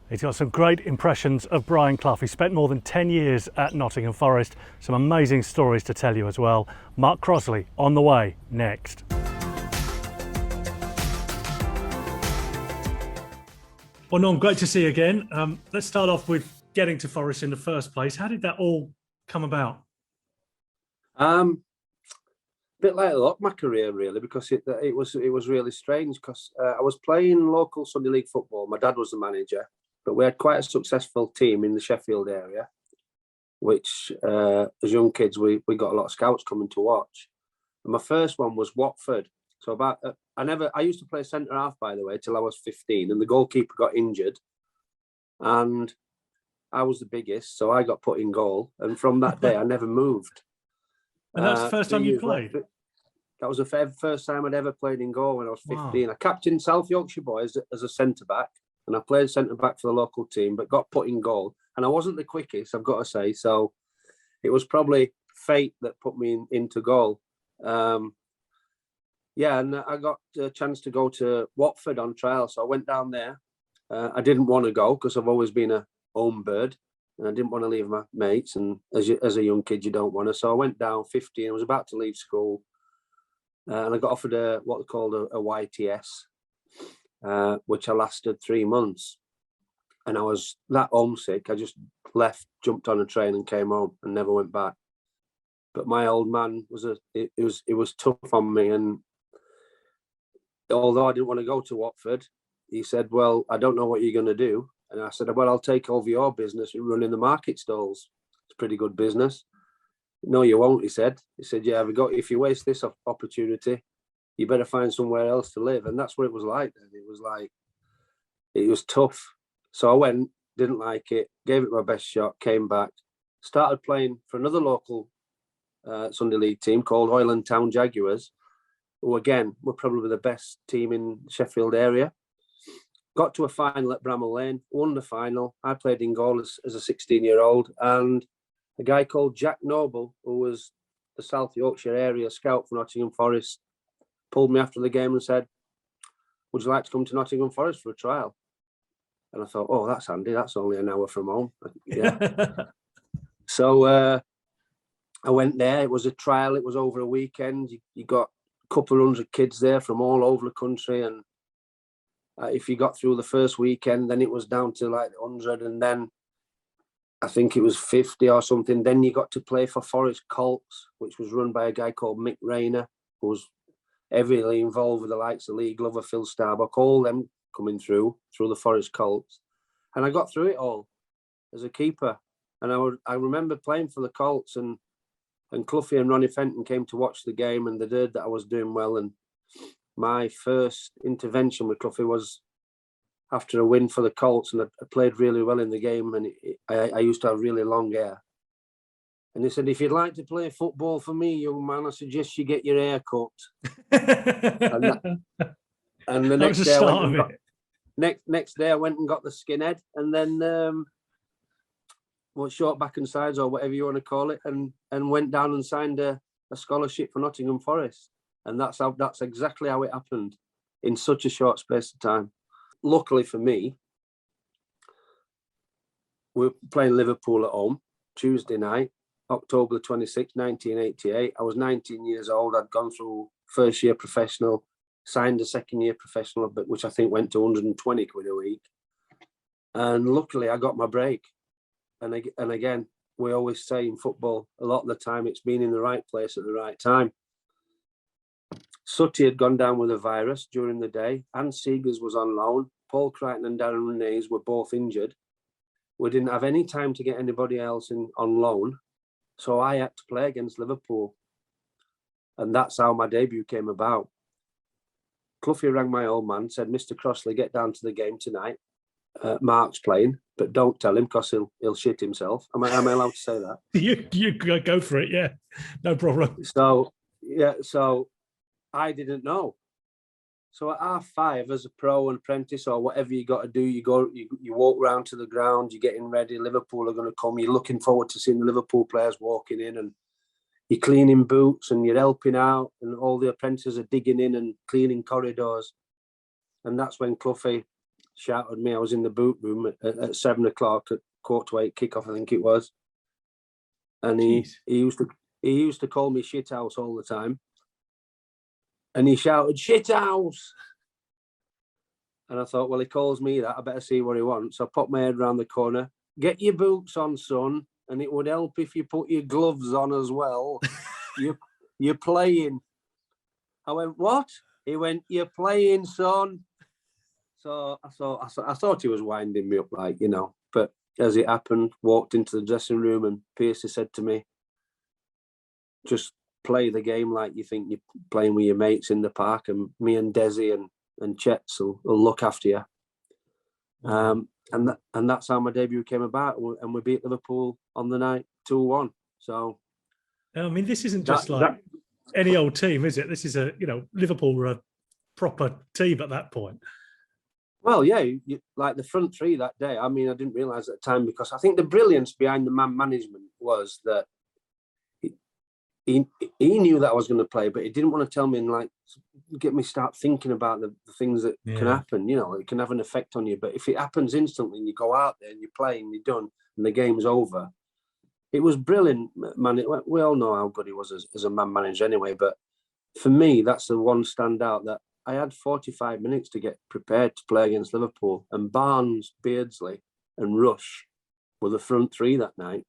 He's got some great impressions of Brian Clough. He spent more than 10 years at Nottingham Forest. Some amazing stories to tell you as well. Mark Crossley on the way next. Well, Norm, great to see you again. Let's start off with getting to Forest in the first place. How did that all come about? Bit like a lot of my career, really, because it was really strange. Because I was playing local Sunday League football. My dad was the manager, but we had quite a successful team in the Sheffield area, which as young kids we got a lot of scouts coming to watch. And my first one was Watford. So I used to play centre half, by the way, till I was 15, and the goalkeeper got injured, and I was the biggest, so I got put in goal. And from that day, I never moved. And that's the first time you played? That was the first time I'd ever played in goal when I was 15. Wow. I captained South Yorkshire boys as a centre-back, and I played centre-back for the local team, but got put in goal. And I wasn't the quickest, I've got to say, so it was probably fate that put me into goal. And I got a chance to go to Watford on trial, so I went down there. I didn't want to go because I've always been a home bird, and I didn't want to leave my mates. And as a young kid, you don't want to. So I went down 15. I was about to leave school, and I got offered what they called a YTS, which I lasted 3 months. And I was that homesick. I just left, jumped on a train, and came home, and never went back. But my old man it was tough on me, and although I didn't want to go to Watford, he said, "Well, I don't know what you're going to do." And I said, "Well, I'll take over your business and running the market stalls. It's pretty good business." "No, you won't," he said. He said, "Yeah, if you waste this opportunity, you better find somewhere else to live." And that's what it was like. It was tough. So I went, didn't like it, gave it my best shot, came back, started playing for another local Sunday League team called Hoyland Town Jaguars, who again were probably the best team in Sheffield area. Got to a final at Bramall Lane, won the final. I played in goal as a 16-year-old, and a guy called Jack Noble, who was the South Yorkshire area scout for Nottingham Forest, pulled me after the game and said, "Would you like to come to Nottingham Forest for a trial?" And I thought, "Oh, that's handy. That's only an hour from home." Yeah. So I went there. It was a trial. It was over a weekend. You got a couple of hundred kids there from all over the country, and if you got through the first weekend, then it was down to like 100, and then I think it was 50 or something. Then you got to play for Forest Colts, which was run by a guy called Mick Rayner, who was heavily involved with the likes of Lee Glover, Phil Starbuck, all them coming through the Forest Colts. And I got through it all as a keeper. And I remember playing for the Colts, and Cloughy and Ronnie Fenton came to watch the game, and they heard that I was doing well. And my first intervention with Cloughy was after a win for the Colts, and I played really well in the game, and I used to have really long hair. And he said, "If you'd like to play football for me, young man, I suggest you get your hair cut." and the next day I went and got the skinhead, and then short back and sides, or whatever you want to call it, and went down and signed a scholarship for Nottingham Forest. And that's exactly how it happened in such a short space of time. Luckily for me, we're playing Liverpool at home Tuesday night, October 26, 1988. I was 19 years old. I'd gone through first year professional, signed a second year professional, which I think went to 120 quid a week. And luckily I got my break. And again, we always say in football, a lot of the time it's been in the right place at the right time. Sutty had gone down with a virus during the day. Anne Seegers was on loan. Paul Crichton and Darren Renees were both injured. We didn't have any time to get anybody else on loan. So I had to play against Liverpool. And that's how my debut came about. Cloughy rang my old man, said, "Mr. Crossley, get down to the game tonight. Mark's playing, but don't tell him because he'll shit himself." Am I allowed to say that? You go for it, yeah. No problem. So I didn't know. So at half-5, as a pro and apprentice or whatever you got to do, you walk round to the ground, you're getting ready. Liverpool are going to come. You're looking forward to seeing the Liverpool players walking in, and you're cleaning boots and you're helping out, and all the apprentices are digging in and cleaning corridors. And that's when Cloughy shouted me. I was in the boot room at 7 o'clock at 7:45 kickoff, I think it was. And he used to call me shit house all the time. And he shouted, "Shit house!" And I thought, well, he calls me that, I better see what he wants. So I popped my head around the corner. "Get your boots on, son, and it would help if you put your gloves on as well. You're playing." I went, "What?" He went, "You're playing, son." So I thought he was winding me up, like, you know. But as it happened, walked into the dressing room and Piercy said to me, "Just play the game like you think you're playing with your mates in the park, and me and Desi and Chet's will look after you." And that's how my debut came about, and we beat Liverpool on the night 2-1. So, I mean, this isn't just any old team, is it? This is Liverpool were a proper team at that point. Well, yeah, like the front three that day. I mean, I didn't realise at the time, because I think the brilliance behind the man management was that he knew that I was going to play, but he didn't want to tell me and like get me start thinking about the things that can happen. You know, it can have an effect on you. But if it happens instantly and you go out there and you play and you're done and the game's over, it was brilliant, man. We all know how good he was as a man manager anyway. But for me, that's the one standout, that I had 45 minutes to get prepared to play against Liverpool, and Barnes, Beardsley and Rush were the front three that night.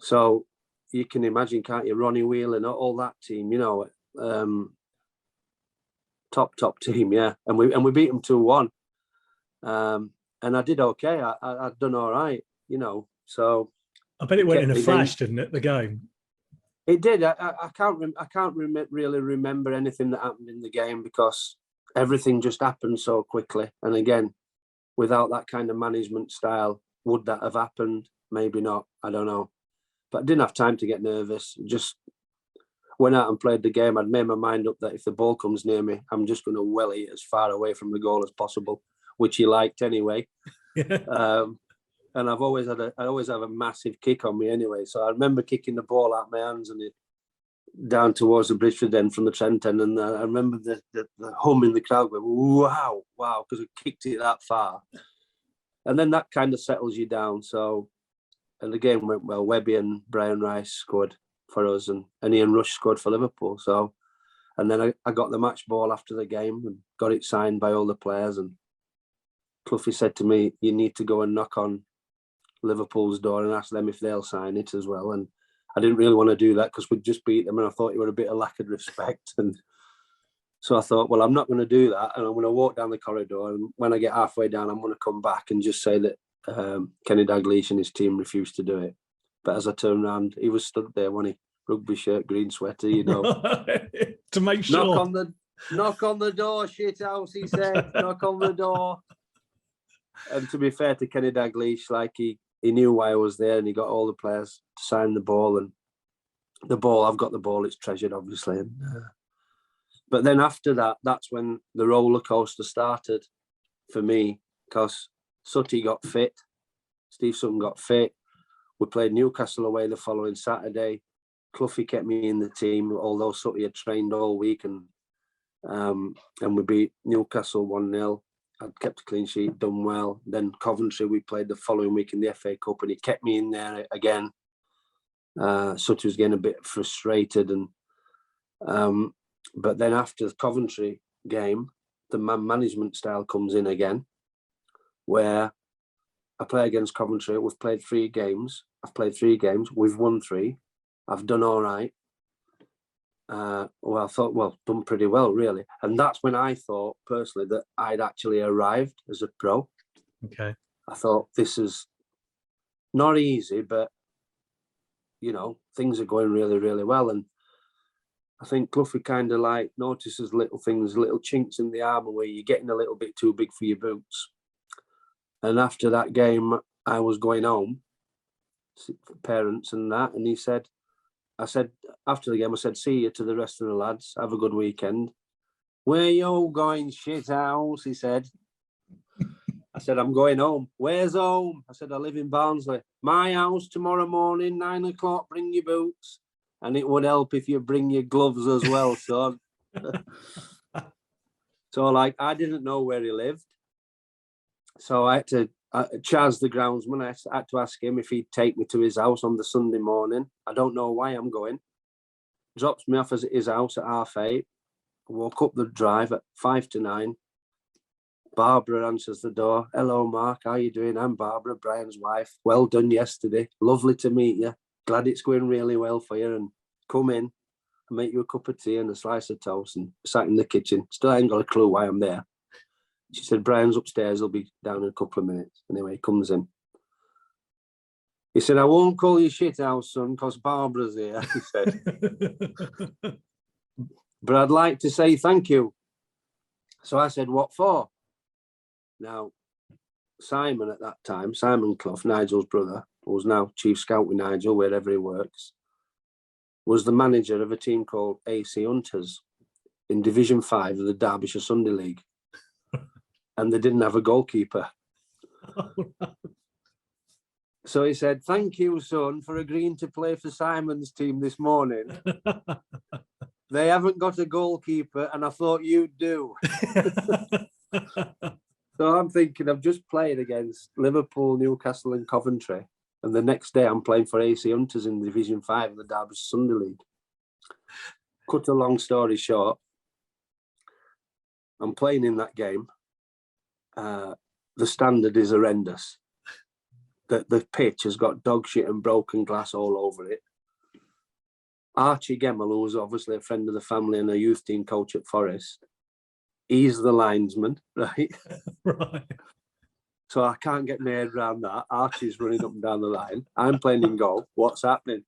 So you can imagine, can't you? Ronnie Whelan and all that team, you know, top team, yeah. And we beat them 2-1. And I did okay. I'd done all right, you know. So I bet it went in a flash, didn't it? The game. It did. I can't really remember anything that happened in the game, because everything just happened so quickly. And again, without that kind of management style, would that have happened? Maybe not. I don't know. But I didn't have time to get nervous. Just went out and played the game. I'd made my mind up that if the ball comes near me, I'm just going to welly it as far away from the goal as possible, which he liked anyway. And I always have a massive kick on me anyway. So I remember kicking the ball out my hands and it down towards the Bridgeford end from the Trent end. And I remember the hum in the crowd going, wow, because I kicked it that far. And then that kind of settles you down. So, and the game went well. Webby and Brian Rice scored for us, and Ian Rush scored for Liverpool. So, and then I got the match ball after the game and got it signed by all the players. And Cloughy said to me, "You need to go and knock on Liverpool's door and ask them if they'll sign it as well." And I didn't really want to do that because we'd just beat them, and I thought it were a bit of lack of respect. And so I thought, well, I'm not going to do that, and I'm going to walk down the corridor, and when I get halfway down, I'm going to come back and just say that Kenny Dalglish and his team refused to do it. But as I turned around, he was stood there, wasn't he? Rugby shirt, green sweater, you know. To make sure. Knock on the door, shit house, he said. Knock on the door. And to be fair to Kenny Dalglish, like he knew why I was there, and he got all the players to sign the ball. And the ball, I've got the ball, it's treasured, obviously. And, but then after that, that's when the roller coaster started for me, because Sutty got fit, Steve Sutton got fit. We played Newcastle away the following Saturday. Cloughy kept me in the team, although Sutty had trained all week, and we beat Newcastle 1-0. I'd kept a clean sheet, done well. Then Coventry, we played the following week in the FA Cup, and he kept me in there again. Sutty was getting a bit frustrated, and but then after the Coventry game, the man management style comes in again, where I play against Coventry. We've played 3 games. I've played 3 games. We've won 3. I've done all right. I thought, done pretty well, really. And that's when I thought, personally, that I'd actually arrived as a pro. Okay. I thought, this is not easy, but, you know, things are going really, really well. And I think Cloughy kind of like notices little things, little chinks in the armour where you're getting a little bit too big for your boots. And after that game, I was going home, parents and that, and I said, after the game, I said, "See you to the rest of the lads. Have a good weekend." "Where you all going, shit house?" he said. I said, "I'm going home." "Where's home?" I said, "I live in Barnsley." "My house tomorrow morning, 9 o'clock, bring your boots. And it would help if you bring your gloves as well, son." So, like, I didn't know where he lived. So I had to, Chaz, the groundsman, I had to ask him if he'd take me to his house on the Sunday morning. I don't know why I'm going. Drops me off at his house at 8:30. Walk up the drive at 9:05. Barbara answers the door. Hello, Mark. How you doing? I'm Barbara, Brian's wife. Well done yesterday. Lovely to meet you. Glad it's going really well for you. And come in and make you a cup of tea and a slice of toast. And sat in the kitchen. Still ain't got a clue why I'm there. She said, Brian's upstairs. He'll be down in a couple of minutes. Anyway, he comes in. He said, I won't call you shit house, son, because Barbara's here, he said. But I'd like to say thank you. So I said, what for? Now, Simon at that time, Simon Clough, Nigel's brother, who was now chief scout with Nigel, wherever he works, was the manager of a team called AC Hunters in Division 5 of the Derbyshire Sunday League. And they didn't have a goalkeeper. So he said, thank you, son, for agreeing to play for Simon's team this morning. They haven't got a goalkeeper, and I thought you'd do. So I'm thinking, I've just played against Liverpool, Newcastle and Coventry. And the next day I'm playing for AC Hunters in Division 5 of the Derbyshire Sunday League. Cut a long story short, I'm playing in that game. The standard is horrendous. The pitch has got dog shit and broken glass all over it. Archie Gemmell, who was obviously a friend of the family and a youth team coach at Forest, he's the linesman, right? Right. So I can't get my head around that. Archie's running up and down the line. I'm playing in goal. What's happening?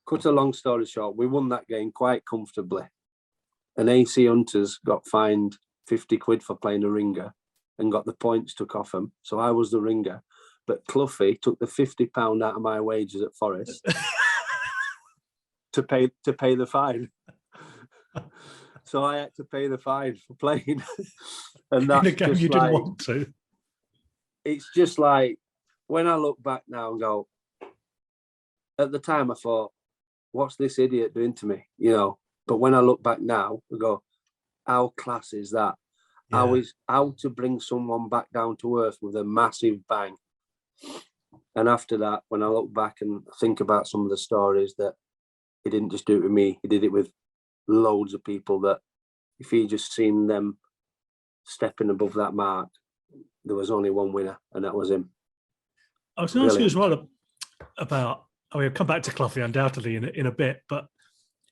Cut a long story short, we won that game quite comfortably. And AC Hunters got fined 50 quid for playing a ringer and got the points took off them. So I was the ringer. But Cloughie took the £50 out of my wages at Forest to pay the fine. So I had to pay the fine for playing. And that's in a game you didn't want to. It's just like, when I look back now and go, at the time I thought, what's this idiot doing to me? You know, but when I look back now, I go, how class is that? Yeah. How to bring someone back down to earth with a massive bang. And after that, when I look back and think about some of the stories, that he didn't just do it with me, he did it with loads of people, that if he just seen them stepping above that mark, there was only one winner, and that was him. I was going to ask you as well about, I mean, I'll come back to Clough undoubtedly in a bit, but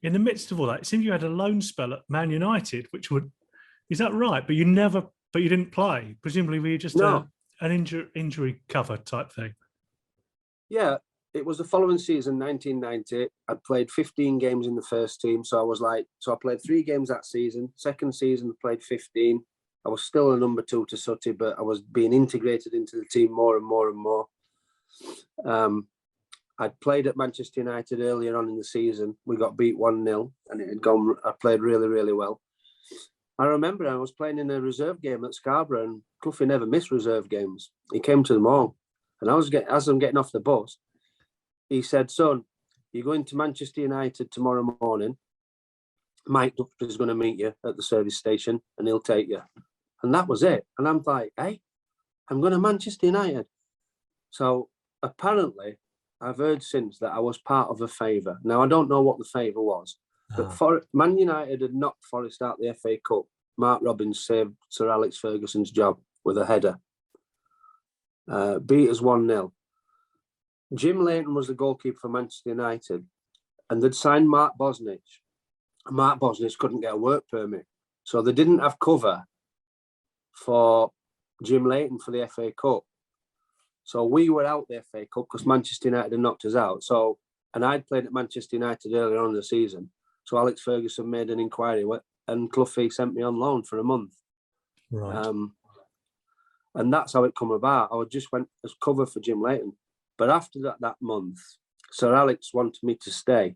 in the midst of all that, it seemed you had a loan spell at Man United, which would, is that right? But you didn't play. Presumably, were you just an injury cover type thing? Yeah, it was the following season, 1990. I played 15 games in the first team. So I played 3 games that season. Second season, played 15. I was still a number 2 to Sutty, but I was being integrated into the team more and more and more. I'd played at Manchester United earlier on in the season. We got beat 1-0 and it had gone. I played really, really well. I remember I was playing in a reserve game at Scarborough, and Cloughie never missed reserve games. He came to them all. And as I'm getting off the bus, he said, son, you're going to Manchester United tomorrow morning. Mike Duffy is going to meet you at the service station and he'll take you. And that was it. And I'm like, hey, I'm going to Manchester United. So apparently, I've heard since that I was part of a favour. Now, I don't know what the favour was, but Man United had knocked Forest out the FA Cup. Mark Robbins saved Sir Alex Ferguson's job with a header. Beat us 1-0. Jim Leighton was the goalkeeper for Manchester United, and they'd signed Mark Bosnich. Mark Bosnich couldn't get a work permit, so they didn't have cover for Jim Leighton for the FA Cup. So we were out the FA Cup because Manchester United had knocked us out. So, and I'd played at Manchester United earlier on in the season. So Alex Ferguson made an inquiry, and Cloughie sent me on loan for a month. Right. And that's how it come about. I just went as cover for Jim Leighton. But after that month, Sir Alex wanted me to stay.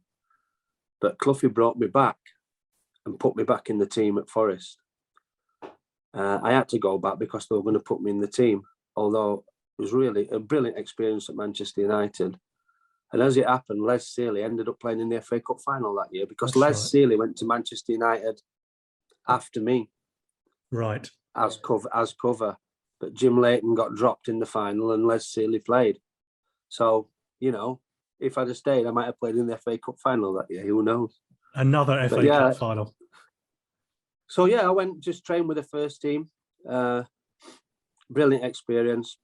But Cloughie brought me back and put me back in the team at Forest. I had to go back because they were going to put me in the team, although it was really a brilliant experience at Manchester United. And as it happened, Les Sealey ended up playing in the FA Cup final that year because Sealey went to Manchester United after me. Right. As cover. but Jim Leighton got dropped in the final and Les Sealey played. So, you know, if I'd have stayed, I might have played in the FA Cup final that year. Who knows? Another FA Cup final. So, yeah, I went just trained with the first team. Brilliant experience.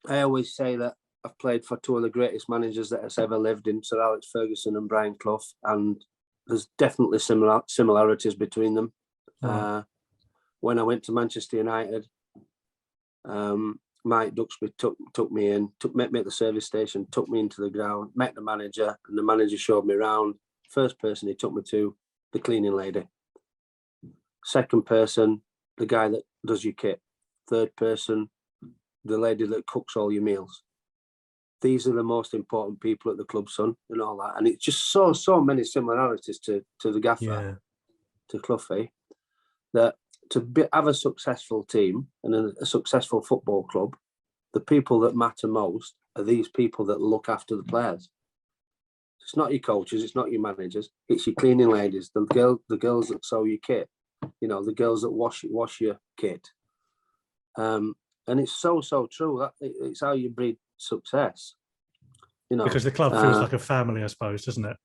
I always say that I've played for two of the greatest managers that has ever lived in, Sir Alex Ferguson and Brian Clough, and there's definitely similarities between them. Right. When I went to Manchester United, Mike Duxbury took me in, met me at the service station, took me into the ground, met the manager, and the manager showed me around. First person he took me to, the cleaning lady. Second person, the guy that does your kit. Third person, the lady that cooks all your meals. These are the most important people at the club, son, and all that. And it's just so many similarities to the gaffer, to Cloughie, that have a successful team and a successful football club, the people that matter most are these people that look after the players. It's not your coaches, it's not your managers, it's your cleaning ladies, the girls that sew your kit, you know, the girls that wash your kit. And it's so true. That it's how you breed success. You know, because the club feels like a family, I suppose, doesn't it?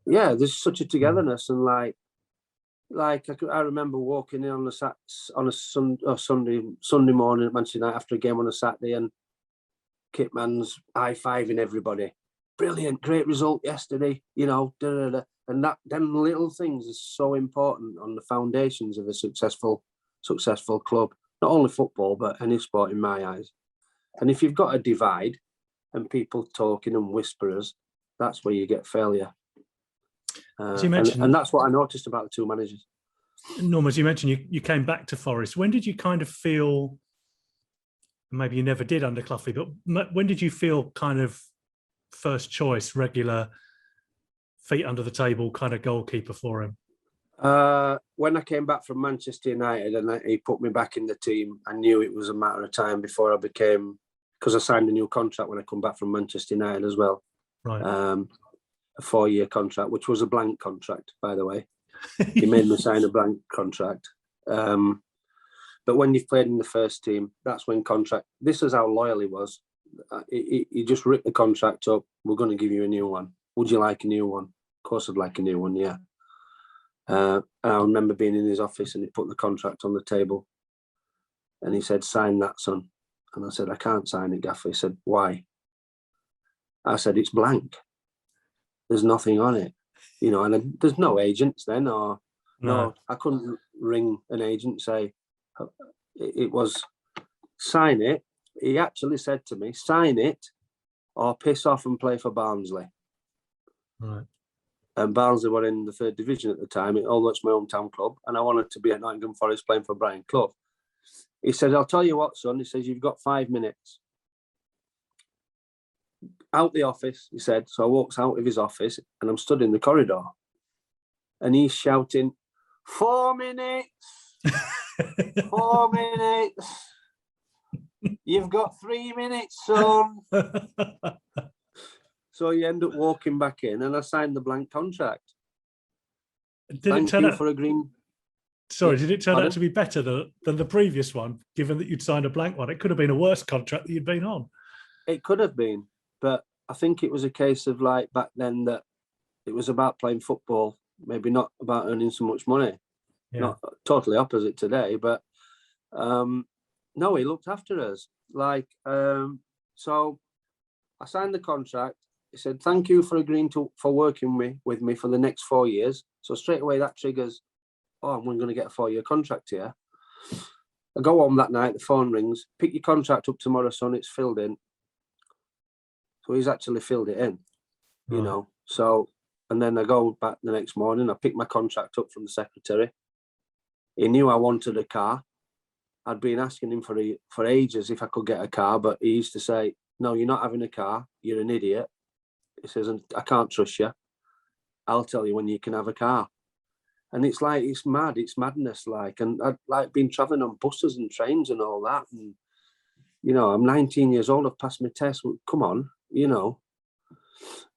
Yeah, there's such a togetherness, and like I remember walking in on a Sunday morning at Manchester United after a game on a Saturday, and kitman's high-fiving everybody. Brilliant, great result yesterday, you know, and that them little things are so important on the foundations of a successful club. Not only football, but any sport in my eyes. And if you've got a divide and people talking and whisperers, that's where you get failure. As you mentioned, and that's what I noticed about the two managers. Norm, as you mentioned, you came back to Forest. When did you kind of feel, maybe you never did under Cloughy, but when did you feel kind of first choice, regular, feet under the table kind of goalkeeper for him? When I came back from Manchester United and he put me back in the team, I knew it was a matter of time before I became, because I signed a new contract when I come back from Manchester United as well. Right. A 4-year contract, which was a blank contract, by the way. He made me sign a blank contract. But when you've played in the first team, that's when this is how loyal he was. He just ripped the contract up. We're going to give you a new one. Would you like a new one? Of course I'd like a new one, yeah. And I remember being in his office and he put the contract on the table and he said, sign that, son. And I said, I can't sign it, Gaffer. He said, why? I said, it's blank. There's nothing on it. You know, and there's no agents then, or no, I couldn't ring an agent and say, it was, sign it. He actually said to me, sign it or piss off and play for Barnsley. Right. And Barnsley were in the 3rd division at the time, although it's my hometown club, and I wanted to be at Nottingham Forest playing for Brian Clough. He said, I'll tell you what, son. He says, you've got 5 minutes. Out the office, he said. So I walks out of his office and I'm stood in the corridor. And he's shouting, 4 minutes! 4 minutes! You've got 3 minutes, son! So you end up walking back in and I signed the blank contract. Did it turn Pardon? out to be better than the previous one, given that you'd signed a blank one? It could have been a worse contract that you'd been on. It could have been, but I think it was a case of like back then that it was about playing football, maybe not about earning so much money. Yeah. Not totally opposite today, but no, he looked after us. So I signed the contract. He said, thank you for agreeing for working with me for the next 4 years. So straight away that triggers, I'm going to get a 4-year contract here. I go home that night, the phone rings, pick your contract up tomorrow, son, it's filled in. So he's actually filled it in, you know. So, and then I go back the next morning, I pick my contract up from the secretary. He knew I wanted a car. I'd been asking him for ages if I could get a car, but he used to say, no, you're not having a car, you're an idiot. He says, I can't trust you. I'll tell you when you can have a car. And it's like, it's madness, like. And I'd been travelling on buses and trains and all that. And, you know, I'm 19 years old, I've passed my test. Come on, you know.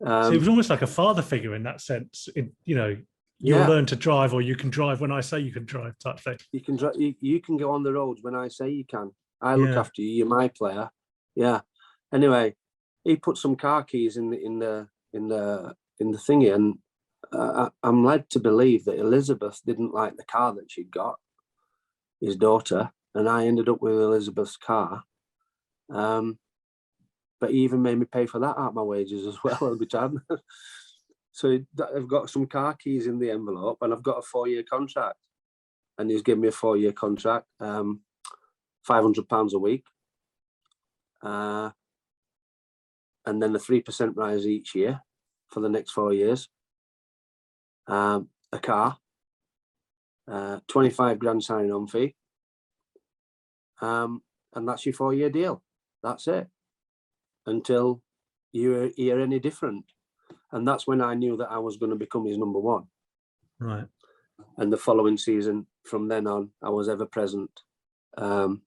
So it was almost like a father figure in that sense. You'll learn to drive, or you can drive when I say you can drive, type thing. You can go on the roads when I say you can. I look after you. You're my player. Yeah. Anyway, he put some car keys in the thingy, and I'm led to believe that Elizabeth didn't like the car that she'd got, his daughter, and I ended up with Elizabeth's car. But he even made me pay for that out of my wages as well, which I So I've got some car keys in the envelope, and I've got a 4-year contract, and he's given me a 4-year contract, £500 a week, and then a 3% rise each year for the next 4 years. A car, 25 grand signing on fee, and that's your 4-year deal. That's it, until you hear any different. And that's when I knew that I was going to become his number one. Right. And the following season, from then on, I was ever present under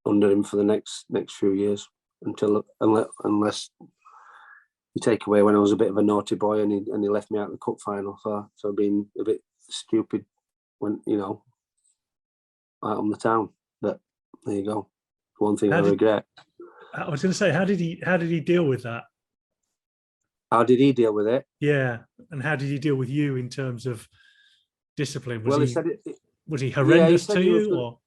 him for the next few years, unless you take away when I was a bit of a naughty boy and he left me out of the cup final for being a bit stupid when, out on the town. But there you go. One thing I regret. I was going to say, how did he deal with that? How did he deal with it? Yeah, and how did he deal with you in terms of discipline? Was he horrendous to you, or?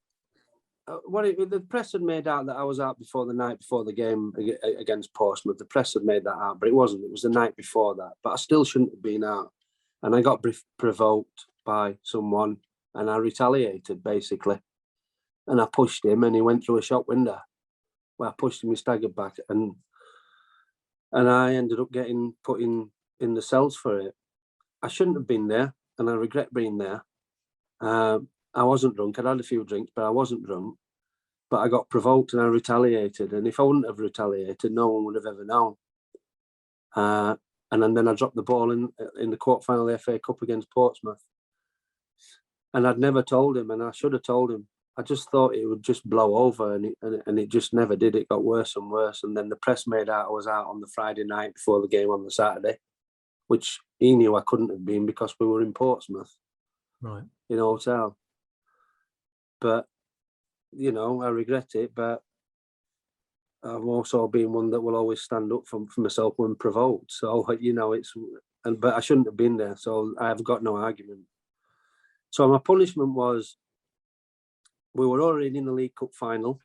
The press had made out that I was out before the night before the game against Portsmouth. The press had made that out, but it wasn't. It was the night before that. But I still shouldn't have been out, and I got provoked by someone, and I retaliated basically, and I pushed him, and he went through a shop window. Well, I pushed him, he staggered back, and I ended up getting put in the cells for it. I shouldn't have been there, and I regret being there. I wasn't drunk. I'd had a few drinks, but I wasn't drunk. But I got provoked and I retaliated. And if I wouldn't have retaliated, no one would have ever known. And then I dropped the ball in the quarterfinal of the FA Cup against Portsmouth. And I'd never told him, and I should have told him. I just thought it would just blow over, and it just never did. It got worse and worse. And then the press made out I was out on the Friday night before the game on the Saturday, which he knew I couldn't have been because we were in Portsmouth, right, in a hotel. But, I regret it. But I've also been one that will always stand up for myself when provoked. So, but I shouldn't have been there. So I have got no argument. So my punishment was, we were already in the League Cup final.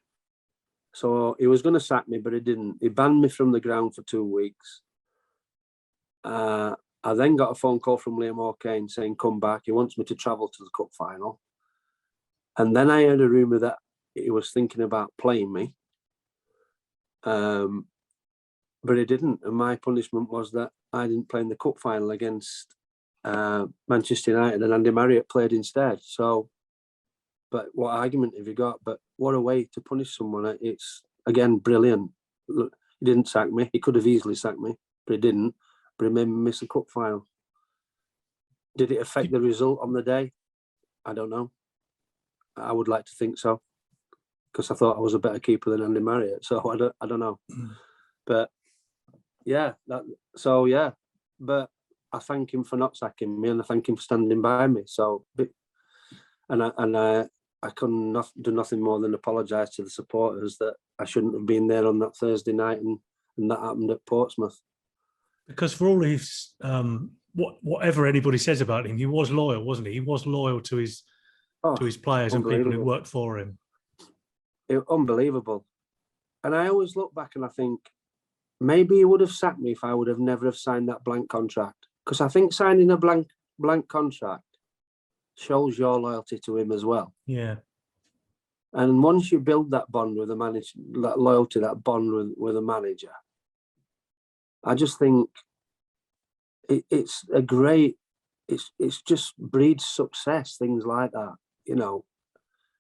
So he was going to sack me, but he didn't. He banned me from the ground for 2 weeks. I then got a phone call from Liam O'Kane saying, come back. He wants me to travel to the cup final. And then I heard a rumour that he was thinking about playing me. But he didn't. And my punishment was that I didn't play in the cup final against Manchester United, and Andy Marriott played instead. So, but what argument have you got? But what a way to punish someone. It's, again, brilliant. Look, he didn't sack me. He could have easily sacked me, but he didn't. But he made me miss the cup final. Did it affect the result on the day? I don't know. I would like to think so, because I thought I was a better keeper than Andy Marriott. So I don't know. But yeah, but I thank him for not sacking me, and I thank him for standing by me. So, and I couldn't do nothing more than apologise to the supporters that I shouldn't have been there on that Thursday night, and that happened at Portsmouth. Because for all his whatever anybody says about him, he was loyal, wasn't he? He was loyal to his players and people who worked for him. Unbelievable. And I always look back and I think, maybe he would have sacked me if I would have never have signed that blank contract. Because I think signing a blank contract shows your loyalty to him as well. Yeah. And once you build that bond with the manager, that loyalty, that bond with a manager, I just think it's a great, it's just breeds success, things like that,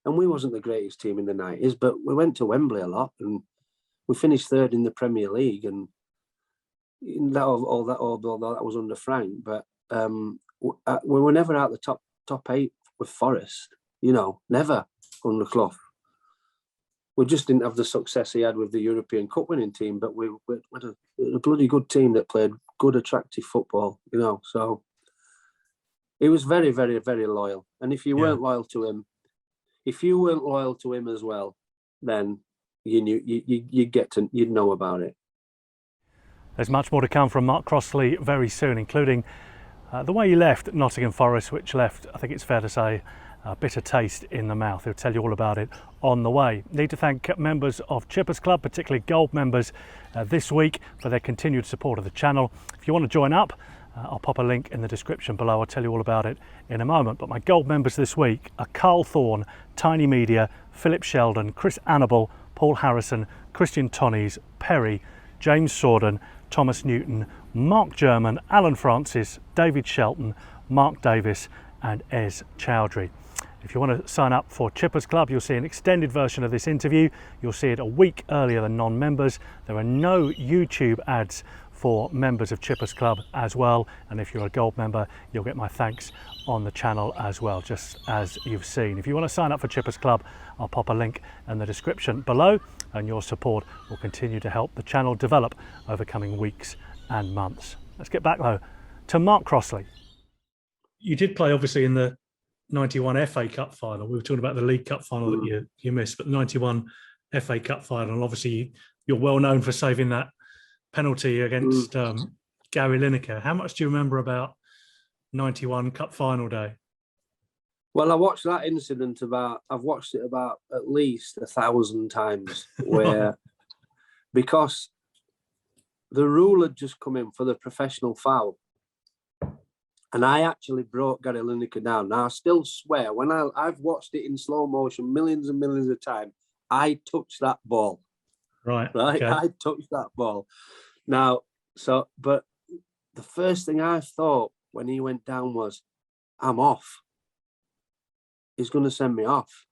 And we wasn't the greatest team in the 90s, but we went to Wembley a lot, and we finished third in the Premier League, and although that was under Frank, but we were never out the top 8 with Forest, never under Clough. We just didn't have the success he had with the European Cup winning team, but we had a bloody good team that played good, attractive football, So he was very, very, very loyal. And if you weren't loyal to him, if you weren't loyal to him as well, then you'd know about it. There's much more to come from Mark Crossley very soon, including the way he left Nottingham Forest, which left, I think it's fair to say, a bitter taste in the mouth. He'll tell you all about it on the way. Need to thank members of Chippers Club, particularly Gold members this week, for their continued support of the channel. If you want to join up, I'll pop a link in the description below. I'll tell you all about it in a moment. But my Gold members this week are Carl Thorne, Tiny Media, Philip Sheldon, Chris Annable, Paul Harrison, Christian Tonnies, Perry, James Sorden, Thomas Newton, Mark German, Alan Francis, David Shelton, Mark Davis and Ez Chowdhury. If you want to sign up for Chippers Club, you'll see an extended version of this interview. You'll see it a week earlier than non-members. There are no YouTube ads for members of Chippers Club as well. And if you're a Gold member, you'll get my thanks on the channel as well, just as you've seen. If you want to sign up for Chippers Club, I'll pop a link in the description below, and your support will continue to help the channel develop over coming weeks and months. Let's get back though to Mark Crossley. You did play obviously in the 91 FA Cup final. We were talking about the League Cup final that you missed, but the 91 FA Cup final, and obviously you're well known for saving that penalty against Gary Lineker. How much do you remember about 91 Cup final day? Well, I watched that incident I've watched it about at least 1,000 times, where because the rule had just come in for the professional foul, and I actually brought Gary Lineker down. Now, I still swear, when I've watched it in slow motion millions and millions of times, I touched that ball. Right. Okay. I touched that ball. Now, but the first thing I thought when he went down was, I'm off. He's going to send me off.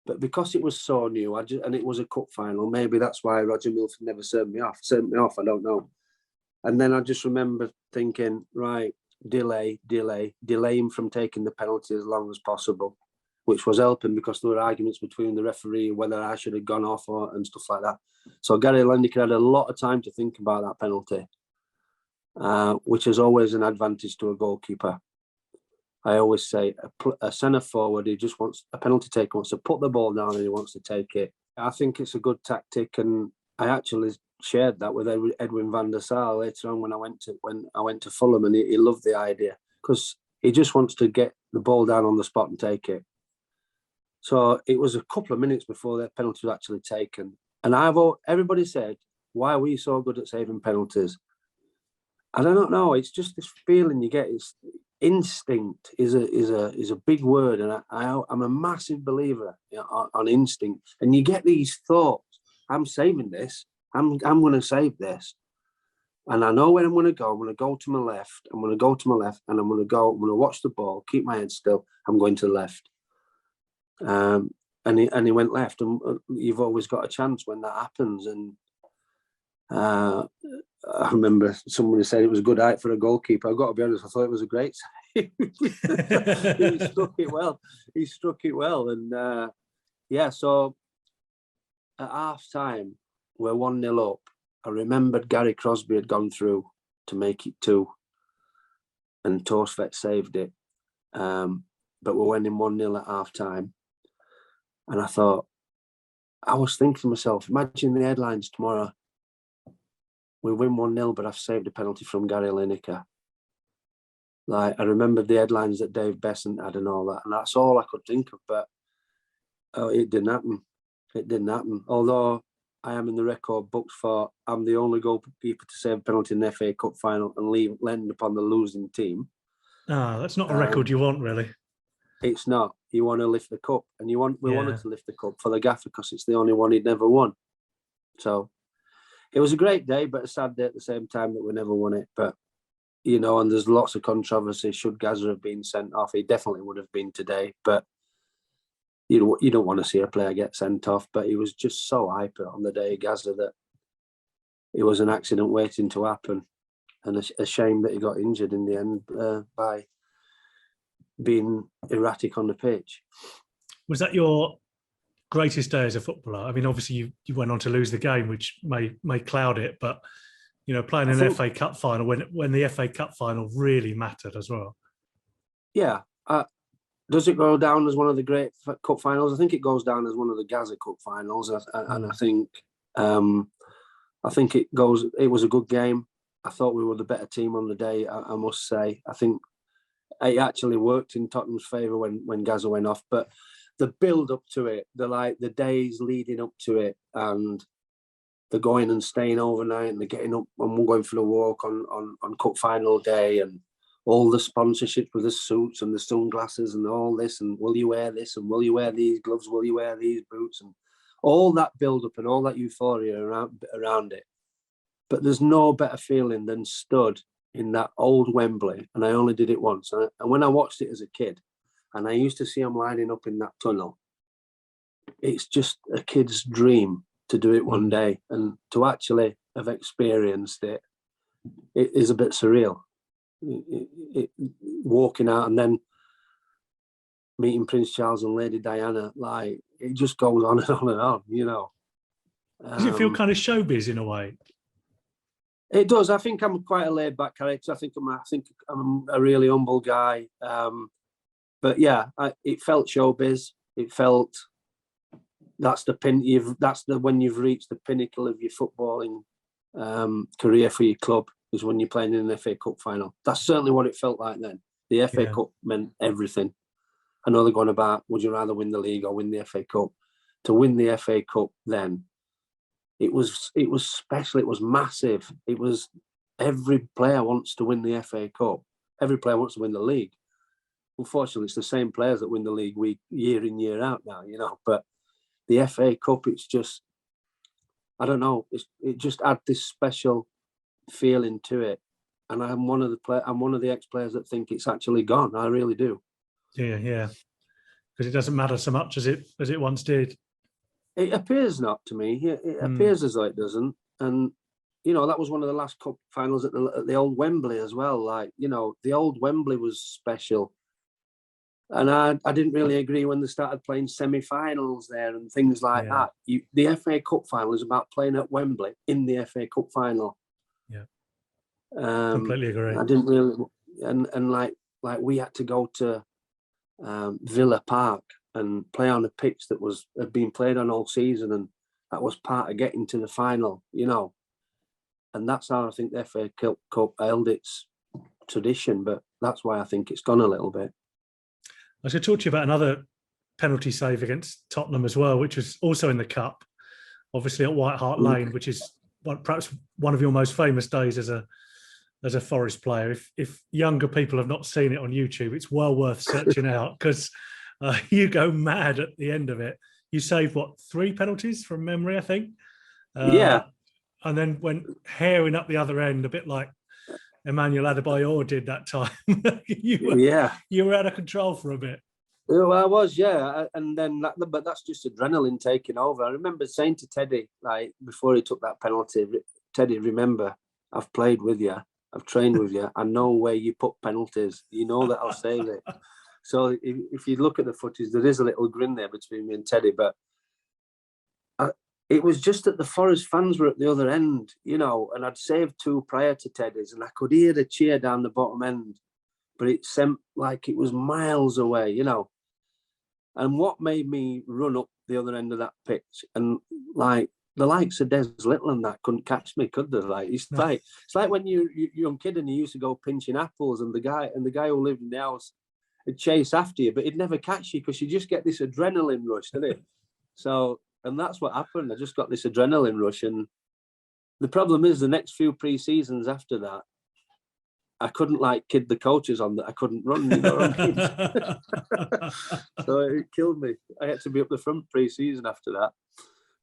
But because it was so new, and it was a cup final, maybe that's why Roger Milford never sent me off, I don't know. And then I just remember thinking, right, delay him from taking the penalty as long as possible, which was helping because there were arguments between the referee whether I should have gone off and stuff like that. So Gary Lineker had a lot of time to think about that penalty, which is always an advantage to a goalkeeper. I always say a centre forward, he just wants a penalty taker, wants to put the ball down and he wants to take it. I think it's a good tactic, and I actually shared that with Edwin van der Sar later on when I went to Fulham, and he loved the idea because he just wants to get the ball down on the spot and take it. So it was a couple of minutes before that penalty was actually taken, and everybody said, "Why are we so good at saving penalties?" I don't know. It's just this feeling you get. It's instinct is a big word, and I'm a massive believer on instinct. And you get these thoughts: I'm saving this. I'm going to save this, and I know where I'm going to go. I'm going to go to my left. I'm going to go to my left, and I'm going to watch the ball, keep my head still. I'm going to the left. And he went left, and you've always got a chance when that happens. And I remember someone said it was a good height for a goalkeeper. I've got to be honest, I thought it was a great save. He struck it well. And so at half time, we're 1-0 up. I remembered Gary Crosby had gone through to make it 2, and Torsvet saved it. But we're winning 1-0 at half time. And I was thinking to myself, imagine the headlines tomorrow. We win 1-0, but I've saved a penalty from Gary Lineker. Like, I remembered the headlines that Dave Besant had and all that, and that's all I could think of. But it didn't happen. It didn't happen. Although I am in the record books for I'm the only goalkeeper to save a penalty in the FA Cup final and land upon the losing team. That's not a record you want, really. It's not. You want to lift the cup, and we wanted to lift the cup for the gaffer because it's the only one he'd never won. So it was a great day, but a sad day at the same time that we never won it. But, and there's lots of controversy. Should Gazza have been sent off? He definitely would have been today. But you don't want to see a player get sent off. But he was just so hyper on the day, Gazza, that it was an accident waiting to happen. And a shame that he got injured in the end by being erratic on the pitch. Was that your greatest day as a footballer? I mean, obviously you went on to lose the game, which may cloud it, but playing an FA Cup final when the FA Cup final really mattered as well. Yeah, does it go down as one of the great cup finals? I think it goes down as one of the Gaza Cup finals, and I think it goes. It was a good game. I thought we were the better team on the day. I must say. I think it actually worked in Tottenham's favour when Gaza went off, but the build up to it, the days leading up to it, and the going and staying overnight, and the getting up and we're going for a walk on cup final day, and all the sponsorships with the suits and the sunglasses and all this, and will you wear this, and will you wear these gloves, will you wear these boots, and all that build up and all that euphoria around it. But there's no better feeling than stood in that old Wembley, and I only did it once. And when I watched it as a kid, and I used to see them lining up in that tunnel, it's just a kid's dream to do it one day, and to actually have experienced it, it is a bit surreal. Walking out and then meeting Prince Charles and Lady Diana, like, it just goes on and on and on, you know. Does it feel kind of showbiz in a way? It does. I think I'm quite a laid-back character. I think I'm a really humble guy. But yeah, it felt showbiz. It felt when you've reached the pinnacle of your footballing career for your club, is when you're playing in an FA Cup final. That's certainly what it felt like then. The FA Cup meant everything. I know they're going about, would you rather win the league or win the FA Cup? To win the FA Cup then, it was special. It was massive. It was, every player wants to win the FA Cup. Every player wants to win the league. Unfortunately, it's the same players that win the league year in, year out now, you know. But the FA Cup, it's just, I don't know, it just had this special feeling to it. And I'm one of the ex-players that think it's actually gone. I really do. Yeah. Because it doesn't matter so much as it once did. It appears not to me. It appears as though it doesn't. And, you know, that was one of the last cup finals at the old Wembley as well. Like, you know, the old Wembley was special. And I didn't really agree when they started playing semi-finals there and things like that. The FA Cup final is about playing at Wembley in the FA Cup final. Yeah, completely agree. I didn't really, and like we had to go to Villa Park and play on a pitch that had been played on all season, and that was part of getting to the final, you know. And that's how I think the FA Cup held its tradition, but that's why I think it's gone a little bit. I should talk to you about another penalty save against Tottenham as well, which was also in the Cup, obviously at White Hart Lane, which is perhaps one of your most famous days as a Forest player. If younger people have not seen it on YouTube, it's well worth searching out, because you go mad at the end of it. You saved, 3 penalties from memory, I think? Yeah. And then went herring up the other end, a bit like Emmanuel Adebayor did that time. You were out of control for a bit. Well, I was, yeah. And then, but that's just adrenaline taking over. I remember saying to Teddy, like, before he took that penalty, Teddy, remember, I've played with you. I've trained with you. I know where you put penalties. You know that I'll save it. So if you look at the footage, there is a little grin there between me and Teddy. But it was just that the Forest fans were at the other end, you know, and I'd saved 2 prior to Teddy's, and I could hear the cheer down the bottom end, but it seemed like it was miles away, you know. And what made me run up the other end of that pitch, and like the likes of Des Little and that couldn't catch me, could they? Like it's like when you're a young kid and you used to go pinching apples, and the guy who lived in the house would chase after you, but he'd never catch you because you just get this adrenaline rush, didn't it? So, and that's what happened. I just got this adrenaline rush, and the problem is the next few pre-seasons after that, I couldn't kid the coaches on that I couldn't run, you know what I mean? So it killed me. I had to be up the front pre-season after that.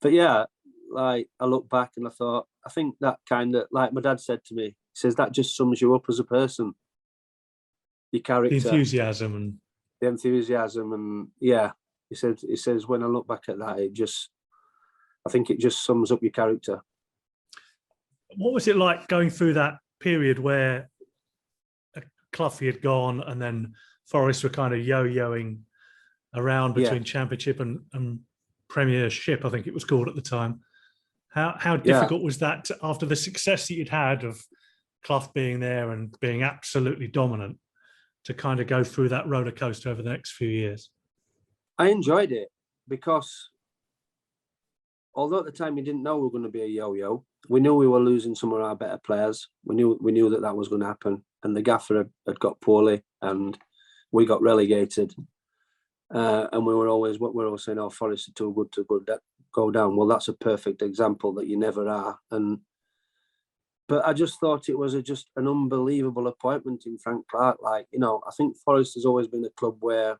But yeah, like I look back and I think that kind of, like my dad said to me, he says that just sums you up as a person. Your character. The enthusiasm. And yeah, he says when I look back at that, I think it just sums up your character. What was it like going through that period where Clough had gone and then Forest were kind of yo-yoing around between Championship and Premiership, I think it was called at the time? How difficult was that after the success that you'd had of Clough being there and being absolutely dominant, to kind of go through that roller coaster over the next few years? I enjoyed it because although at the time we didn't know we were going to be a yo-yo, we knew we were losing some of our better players. We knew that was going to happen, and the gaffer had got poorly, and we got relegated. And we were always saying, "Oh, Forest are too good to go down." Well, that's a perfect example that you never are. But I just thought it was just an unbelievable appointment in Frank Clark. Like, you know, I think Forest has always been a club where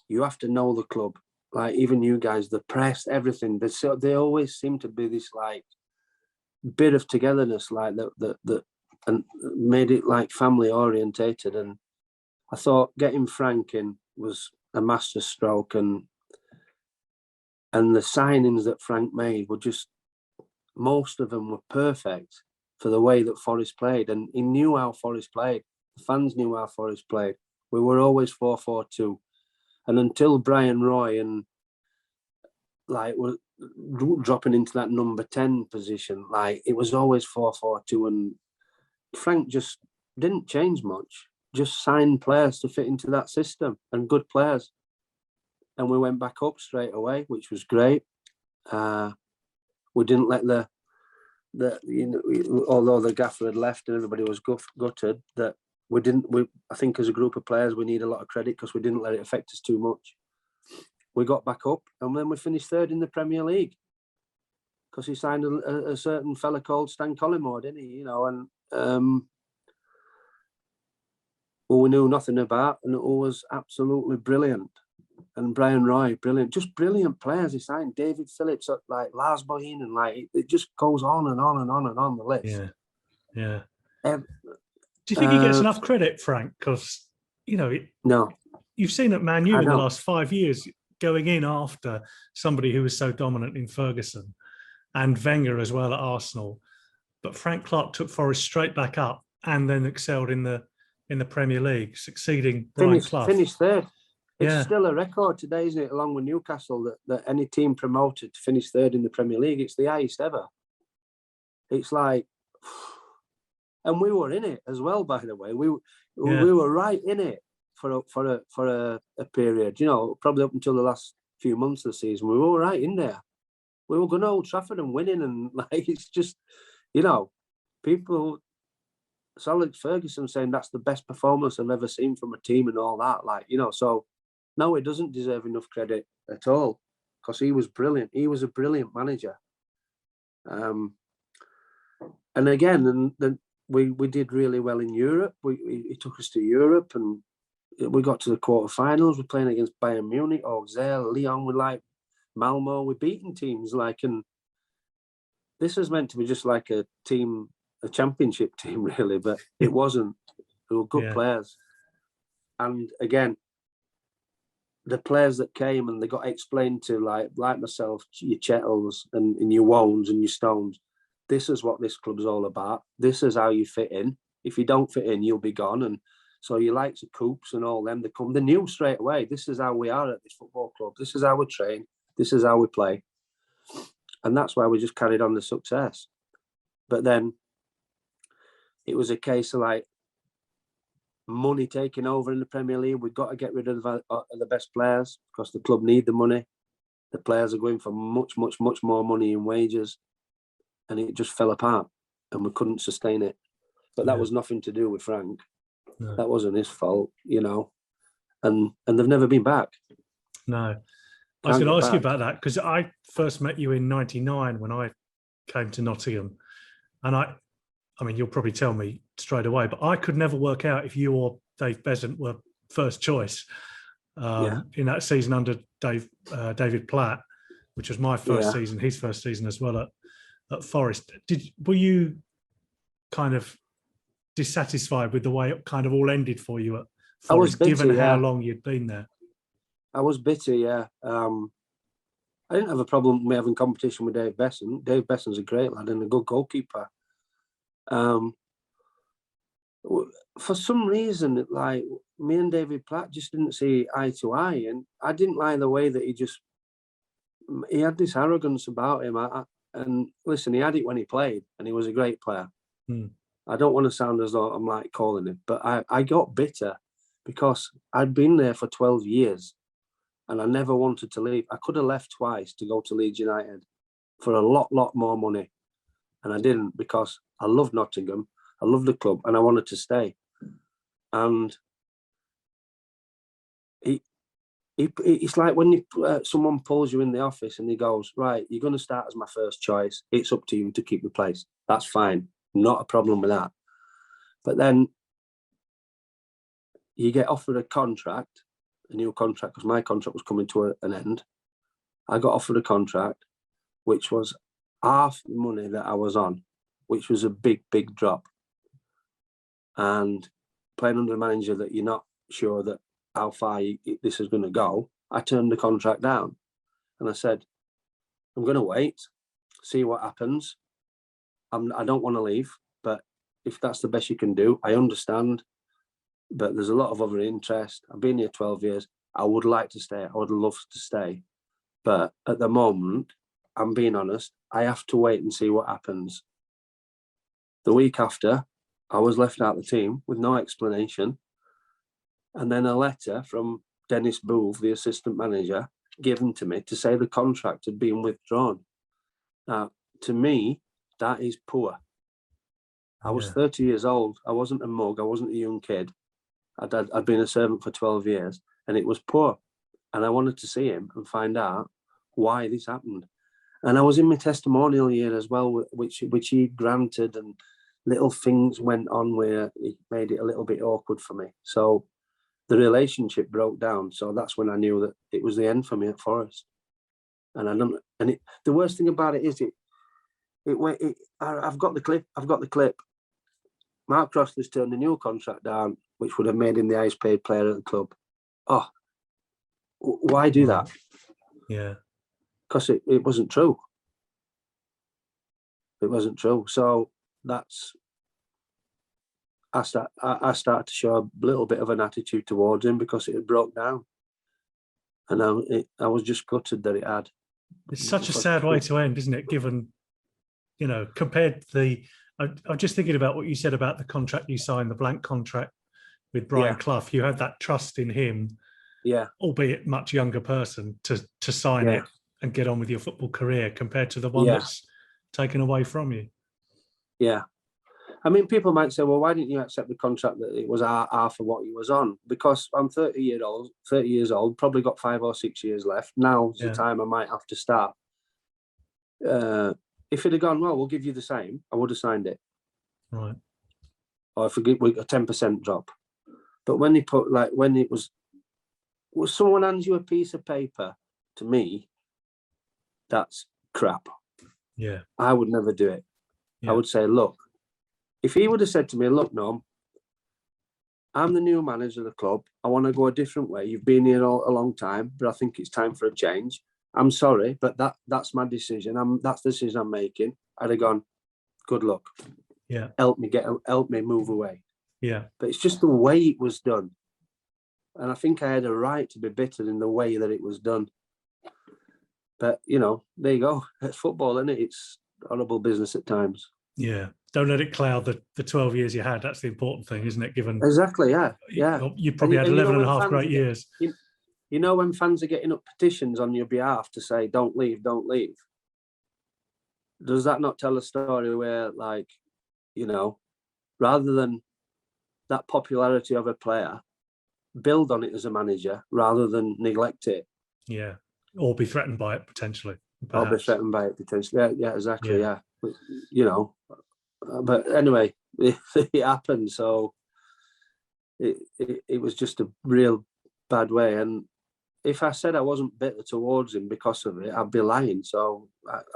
you have to know the club. Like, even you guys, the press, everything. They always seem to be this like bit of togetherness, like that, and made it like family orientated. And I thought getting Frank in was a masterstroke, and the signings that Frank made were just, most of them were perfect for the way that Forest played, and he knew how Forest played. The fans knew how Forest played. We were always 4-4-2, and until Brian Roy and like were dropping into that number 10 position, like it was always 4-4-2, and Frank just didn't change much. Just signed players to fit into that system, and good players. And we went back up straight away, which was great. We didn't let although the gaffer had left and everybody was gutted, that I think as a group of players, we need a lot of credit because we didn't let it affect us too much. We got back up, and then we finished third in the Premier League because he signed a certain fella called Stan Collymore, didn't he? You know, and we knew nothing about, and it was absolutely brilliant. And Brian Roy, brilliant, just brilliant players. He signed David Phillips, like Lars Bohinen, like it just goes on and on and on and on the list. Yeah. Do you think he gets enough credit, Frank? Because no, you've seen at Man U in the last 5 years going in after somebody who was so dominant in Ferguson, and Wenger as well at Arsenal. But Frank Clark took Forest straight back up and then excelled in the Premier League, succeeding Brian Clough. Finished third. It's still a record today, isn't it, along with Newcastle, that any team promoted to finish third in the Premier League. It's the highest ever. It's like, and we were in it as well, by the way. We were right in it for a period, you know, probably up until the last few months of the season. We were right in there. We were going to Old Trafford and winning, and like, it's just, you know, people... Sir Alex Ferguson saying that's the best performance I've ever seen from a team and all that, like, you know, so no, he doesn't deserve enough credit at all because he was brilliant. He was a brilliant manager. And again, and then we did really well in Europe. He took us to Europe, and we got to the quarterfinals. We're playing against Bayern Munich, Auxerre, Lyon. We like Malmo. We're beating teams like, and this was meant to be just like a championship team, really, but it wasn't. They were good players. And again, the players that came and they got explained to, like myself, your Chettles and your Wones and your Stones, this is what this club's all about. This is how you fit in. If you don't fit in, you'll be gone. And so your likes of Coops and all them, they knew straight away, this is how we are at this football club. This is how we train. This is how we play. And that's why we just carried on the success. But then it was a case of like money taking over in the Premier League. We've got to get rid of the best players because the club need the money. The players are going for much, much, much more money in wages, and it just fell apart, and we couldn't sustain it. But that was nothing to do with Frank. No. That wasn't his fault, you know. And they've never been back. No. I was going to ask you about that because I first met you in '99 when I came to Nottingham, and I mean, you'll probably tell me straight away, but I could never work out if you or Dave Besant were first choice in that season under David Platt, which was my first season, his first season as well at Forest. Were you kind of dissatisfied with the way it kind of all ended for you at Forest, I was bitter, given how long you'd been there? I was bitter, yeah. I didn't have a problem with having competition with Dave Besant. Dave Besant's a great lad and a good goalkeeper. For some reason, like me and David Platt just didn't see eye to eye, and I didn't like the way that he had this arrogance about him. And listen, he had it when he played, and he was a great player. I don't want to sound as though I'm like calling him, but I got bitter because I'd been there for 12 years and I never wanted to leave. I could have left twice to go to Leeds United for a lot more money. And I didn't, because I loved Nottingham, I loved the club, and I wanted to stay. And it's like when someone pulls you in the office and he goes, right, you're going to start as my first choice. It's up to you to keep the place. That's fine. Not a problem with that. But then you get offered a contract, a new contract, because my contract was coming to an end. I got offered a contract, which was half the money that I was on, which was a big drop. And playing under a manager that you're not sure that how far this is going to go, I turned the contract down. And I said, I'm going to wait, see what happens. I don't want to leave, but if that's the best you can do, I understand. But there's a lot of other interest. I've been here 12 years. I would like to stay. I would love to stay. But at the moment, I'm being honest, I have to wait and see what happens. The week after, I was left out of the team with no explanation. And then a letter from Dennis Booth, the assistant manager, given to me to say the contract had been withdrawn. Now, to me, that is poor. I was 30 years old. I wasn't a mug. I wasn't a young kid. I'd been a servant for 12 years, and it was poor. And I wanted to see him and find out why this happened. And I was in my testimonial year as well, which he granted, and little things went on where it made it a little bit awkward for me. So the relationship broke down. So that's when I knew that it was the end for me at Forest. And I don't. And the worst thing about it is I've got the clip. I've got the clip. Mark Crossley's turned the new contract down, which would have made him the highest paid player at the club. Oh, why do that? Yeah. Because it wasn't true. It wasn't true. So that's, I started to show a little bit of an attitude towards him because it had broke down. And I was just gutted that it had. It's such a sad way to end, isn't it? Given, compared to I'm just thinking about what you said about the contract you signed, the blank contract with Brian Clough. You had that trust in him, albeit much younger person, to sign it and get on with your football career, compared to the one that's taken away from you. Yeah. I mean, people might say, well, why didn't you accept the contract that it was half of what you was on? Because I'm 30 years old, probably got 5 or 6 years left. Now's the time I might have to start. If it had gone, well, we'll give you the same, I would have signed it. Right. Or if we a 10% drop. But when they put, when it was someone hands you a piece of paper, to me, that's crap. Yeah. I would never do it. Yeah. I would say, look, if he would have said to me, look, Norm, I'm the new manager of the club. I want to go a different way. You've been here a long time, but I think it's time for a change. I'm sorry, but that's my decision. That's the decision I'm making. I'd have gone, good luck. Yeah. Help me move away. Yeah. But it's just the way it was done. And I think I had a right to be bitter in the way that it was done. But, there you go. It's football, isn't it? It's horrible business at times. Yeah. Don't let it cloud the 12 years you had. That's the important thing, isn't it? Given exactly, yeah. You probably had 11 and a half great years. When fans are getting up petitions on your behalf to say, don't leave, does that not tell a story where, rather than that popularity of a player, build on it as a manager rather than neglect it? Yeah. Or be threatened by it, potentially. Perhaps. Or be threatened by it, potentially. Yeah, exactly, yeah. But anyway, it happened. So it was just a real bad way. And if I said I wasn't bitter towards him because of it, I'd be lying. So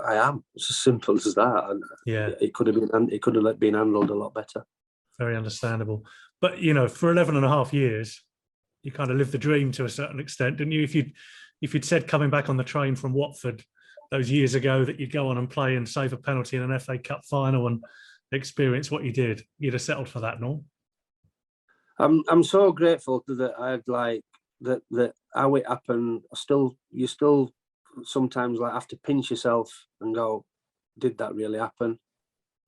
I am. It's as simple as that. And it could have been handled a lot better. Very understandable. But for 11 and a half years, you kind of lived the dream to a certain extent, didn't you? If you'd said coming back on the train from Watford those years ago that you'd go on and play and save a penalty in an FA Cup final and experience what you did, you'd have settled for that, no? I'm so grateful that I'd that how it happened. You still sometimes have to pinch yourself and go, did that really happen?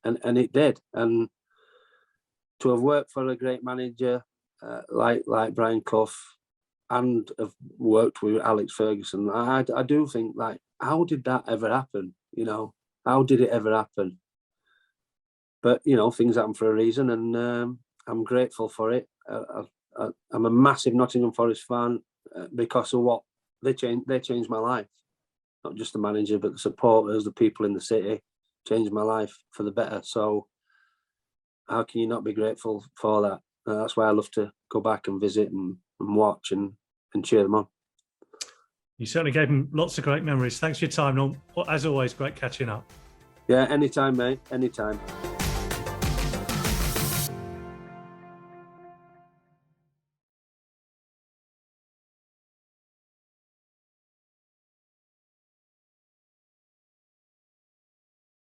And it did. And to have worked for a great manager like Brian Clough, and have worked with Alex Ferguson, I do think, like, how did that ever happen? You know, how did it ever happen? But, you know, things happen for a reason, and I'm grateful for it. I'm a massive Nottingham Forest fan because of what they changed my life. Not just the manager, but the supporters, the people in the city changed my life for the better. So how can you not be grateful for that? That's why I love to go back and visit and watch and cheer them on. You certainly gave them lots of great memories. Thanks for your time, Norm. As always, great catching up. Yeah, anytime, mate. Anytime.